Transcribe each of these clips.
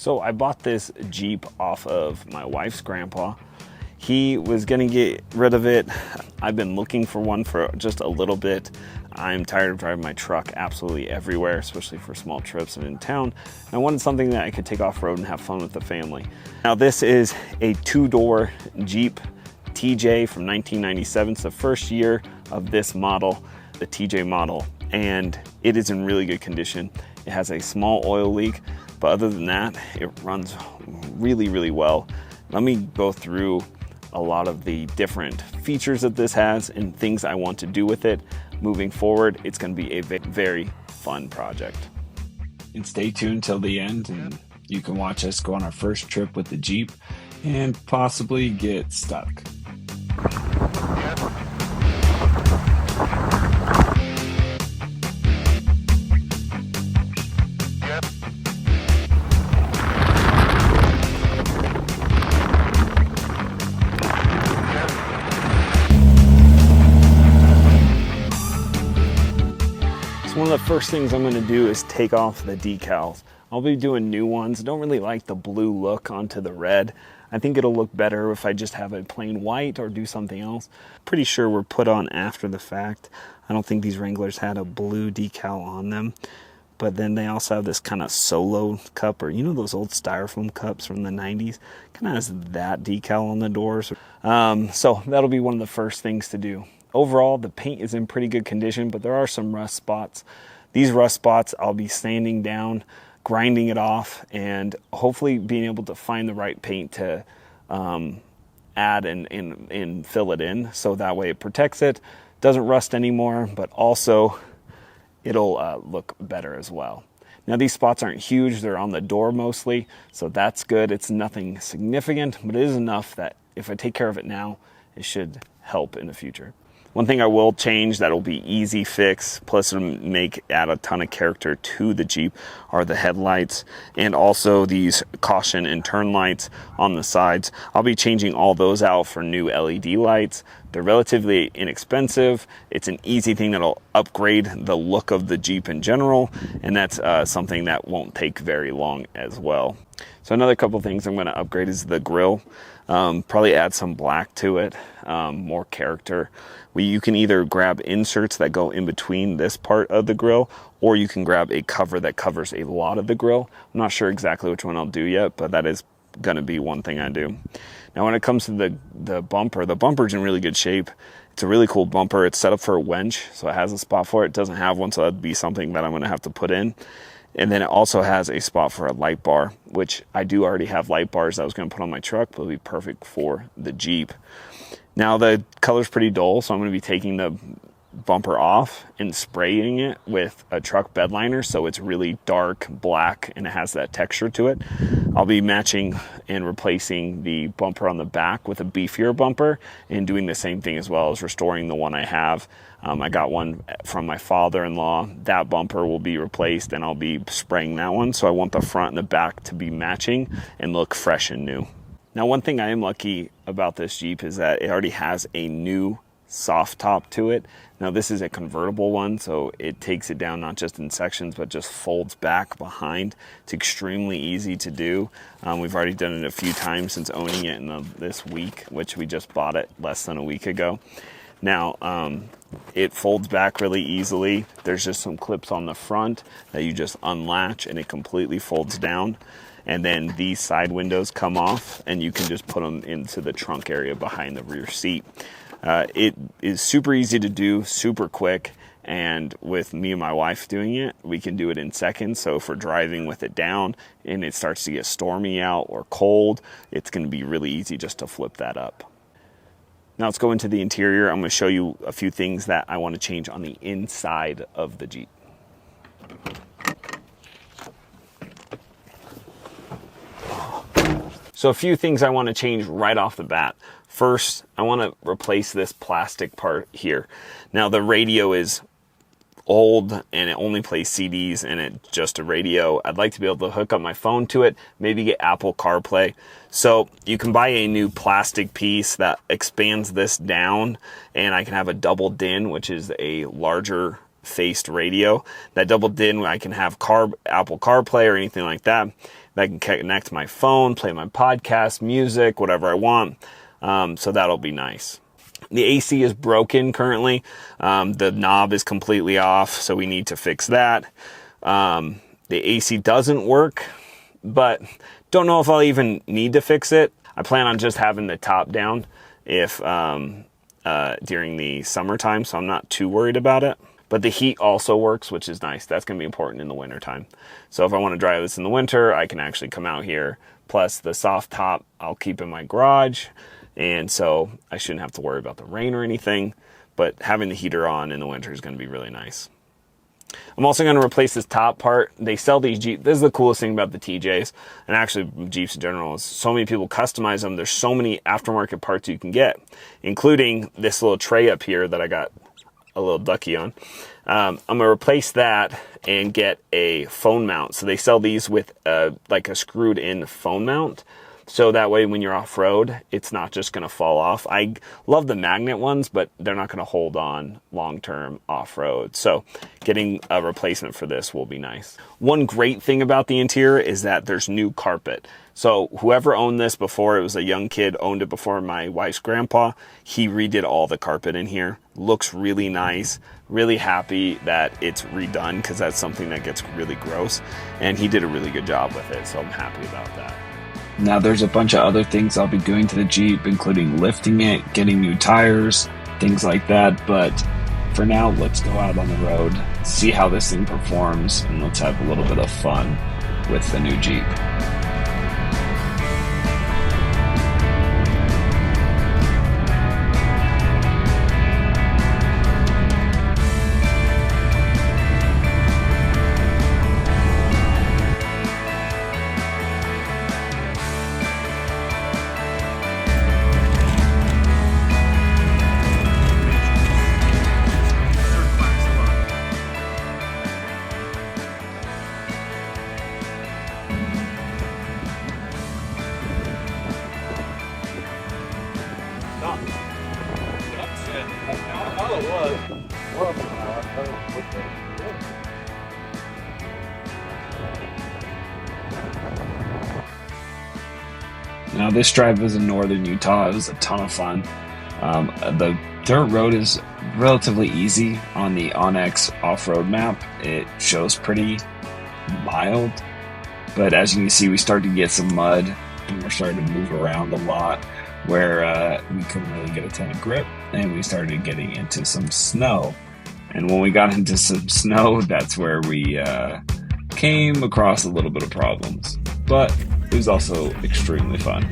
So I bought this Jeep off of my wife's grandpa. He was gonna get rid of it. I've been looking for one for just a little bit. I'm tired of driving my truck absolutely everywhere, especially for small trips and in town. And I wanted something that I could take off road and have fun with the family. Now this is a two-door Jeep TJ from 1997. It's the first year of this model, the TJ model, and it is in really good condition. It has a small oil leak, but other than that, it runs really, really well. Let me go through a lot of the different features that this has and things I want to do with it moving forward. It's going to be a very fun project. And stay tuned till the end, and you can watch us go on our first trip with the Jeep and possibly get stuck. One of the first things I'm going to do is take off the decals. I'll be doing new ones. I don't really like the blue look onto the red. I think it'll look better if I just have a plain white or do something else. Pretty sure we're put on after the fact. I don't think these Wranglers had a blue decal on them. But then they also have this kind of Solo cup, or you know those old styrofoam cups from the 90s? Kind of has that decal on the doors. So that'll be one of the first things to do. Overall, the paint is in pretty good condition, but there are some rust spots. These rust spots, I'll be sanding down, grinding it off, and hopefully being able to find the right paint to add and fill it in, so that way it protects it, doesn't rust anymore, but also it'll look better as well. Now these spots aren't huge, they're on the door mostly, so that's good. It's nothing significant, but it is enough that if I take care of it now, it should help in the future. One thing I will change that'll be easy fix, plus it'll add a ton of character to the Jeep, are the headlights and also these caution and turn lights on the sides. I'll be changing all those out for new LED lights. They're relatively inexpensive. It's an easy thing that'll upgrade the look of the Jeep in general, and that's something that won't take very long as well. So another couple things I'm going to upgrade is the grille. Probably add some black to it, more character. You can either grab inserts that go in between this part of the grille, or you can grab a cover that covers a lot of the grille. I'm not sure exactly which one I'll do yet, but that is going to be one thing I do. Now when it comes to the bumper's in really good shape. It's a really cool bumper. It's set up for a winch, so it has a spot for it. It doesn't have one, so that'd be something that I'm going to have to put in. And then it also has a spot for a light bar, which I do already have light bars that I was going to put on my truck, but it'll be perfect for the Jeep. Now the color's pretty dull, so I'm going to be taking the bumper off and spraying it with a truck bed liner so it's really dark black and it has that texture to it. I'll be matching and replacing the bumper on the back with a beefier bumper and doing the same thing as well as restoring the one I have. I got one from my father-in-law. That bumper will be replaced and I'll be spraying that one, so I want the front and the back to be matching and look fresh and new. Now one thing I am lucky about this Jeep is that it already has a new soft top to it. Now this is a convertible one, so it takes it down not just in sections but just folds back behind. It's extremely easy to do. We've already done it a few times since owning it in this week, which we just bought it less than a week ago. Now it folds back really easily. There's just some clips on the front that you just unlatch and it completely folds down. And then these side windows come off and you can just put them into the trunk area behind the rear seat. It is super easy to do, super quick, and with me and my wife doing it, we can do it in seconds. So if we're driving with it down and it starts to get stormy out or cold, it's going to be really easy just to flip that up. Now let's go into the interior. I'm going to show you a few things that I want to change on the inside of the Jeep. So a few things I want to change right off the bat. First, I want to replace this plastic part here. Now the radio is old and it only plays CDs and it's just a radio. I'd like to be able to hook up my phone to it, maybe get Apple CarPlay. So you can buy a new plastic piece that expands this down and I can have a double DIN, which is a larger faced radio. That double DIN, I can have Apple CarPlay or anything like that. that I can connect to my phone, play my podcast, music, whatever I want. So that'll be nice. The AC is broken currently. The knob is completely off, so we need to fix that. The AC doesn't work, but don't know if I'll even need to fix it. I plan on just having the top down if during the summertime, so I'm not too worried about it. But the heat also works, which is nice. That's going to be important in the wintertime. So if I want to drive this in the winter, I can actually come out here. Plus the soft top I'll keep in my garage. And so I shouldn't have to worry about the rain or anything. But having the heater on in the winter is going to be really nice. I'm also going to replace this top part. They sell these Jeep. This is the coolest thing about the TJs, and actually Jeeps in general, is so many people customize them. There's so many aftermarket parts you can get, including this little tray up here that I got a little ducky on. I'm going to replace that and get a phone mount. So they sell these with like a screwed in phone mount. So that way when you're off-road, it's not just going to fall off. I love the magnet ones, but they're not going to hold on long-term off-road. So getting a replacement for this will be nice. One great thing about the interior is that there's new carpet. So whoever owned this before, it was a young kid, owned it before my wife's grandpa. He redid all the carpet in here. Looks really nice. Really happy that it's redone because that's something that gets really gross. And he did a really good job with it, so I'm happy about that. Now there's a bunch of other things I'll be doing to the Jeep, including lifting it, getting new tires, things like that. But for now, let's go out on the road, see how this thing performs, and let's have a little bit of fun with the new Jeep. Now this drive was in northern Utah. It was a ton of fun. The dirt road is relatively easy on the onX off-road map. It shows pretty mild, but as you can see, we started to get some mud and we're starting to move around a lot where we couldn't really get a ton of grip, and we started getting into some snow. And when we got into some snow, that's where we came across a little bit of problems, but it was also extremely fun.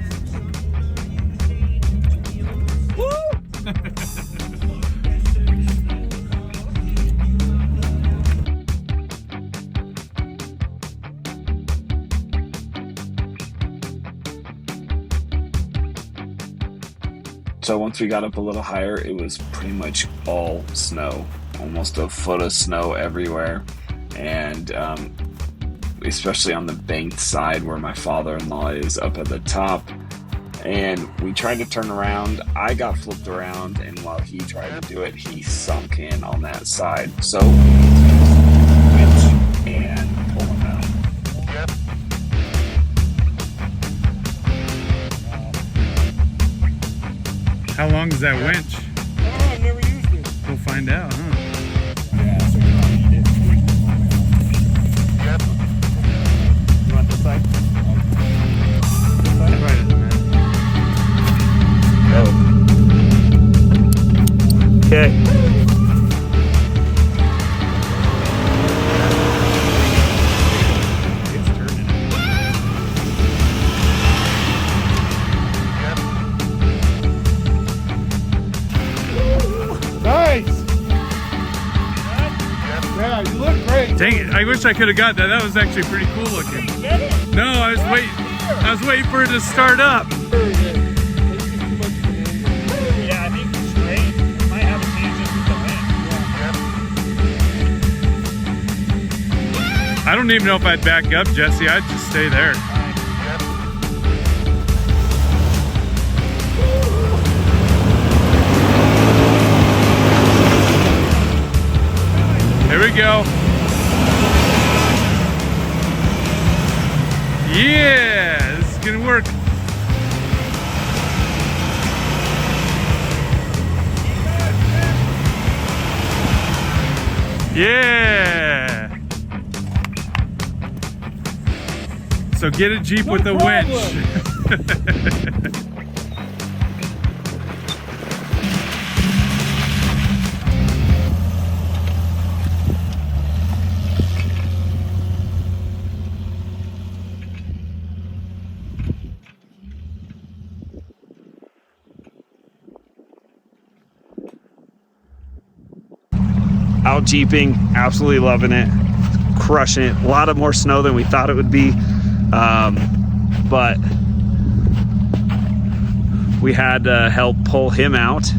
So once we got up a little higher, it was pretty much all snow, almost a foot of snow everywhere. And especially on the banked side where my father-in-law is up at the top. And we tried to turn around. I got flipped around, and while he tried to do it, he sunk in on that side. So we need to winch and pull him out. How long is that winch? Oh, I've never used it. We'll find out, huh? Yeah, so you don't need it. Yep. You want this side? This side? Right in the middle. Okay. It's turning. Nice! Yeah, you look great. Dang it, I wish I could have got that. That was actually pretty cool looking. Get it? No, I was waiting for it to start up. Yeah, I think it's straight. Might have a change just with the wind. I don't even know if I'd back up, Jesse. I'd just stay there. Here we go. Yeah, this is gonna work. Yeah. So get a Jeep with a winch. Out jeeping, absolutely loving it, crushing it. A lot of more snow than we thought it would be, but we had to help pull him out,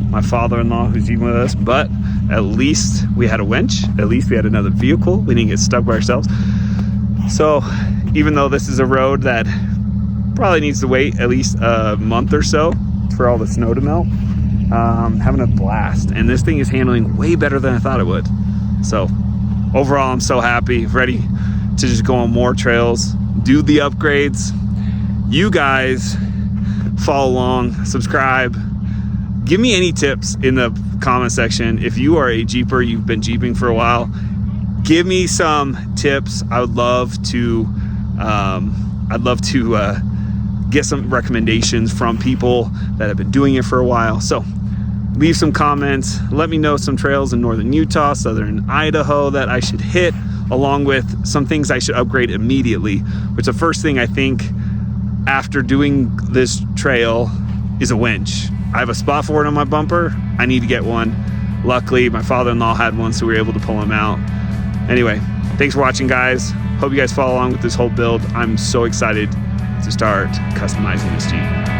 my father-in-law who's even with us, but at least we had a winch, at least we had another vehicle, we didn't get stuck by ourselves. So even though this is a road that probably needs to wait at least a month or so for all the snow to melt, having a blast, and this thing is handling way better than I thought it would. So overall, I'm so happy, ready to just go on more trails, do the upgrades. You guys follow along, subscribe, give me any tips in the comment section. If you are a Jeeper, you've been Jeeping for a while, give me some tips. I would love to get some recommendations from people that have been doing it for a while. So leave some comments, let me know some trails in northern Utah, southern Idaho that I should hit, along with some things I should upgrade immediately, which the first thing I think after doing this trail is a winch. I have a spot for it on my bumper, I need to get one. Luckily my father-in-law had one, so we were able to pull him out. Anyway, thanks for watching, guys. Hope you guys follow along with this whole build. I'm so excited to start customizing this Jeep.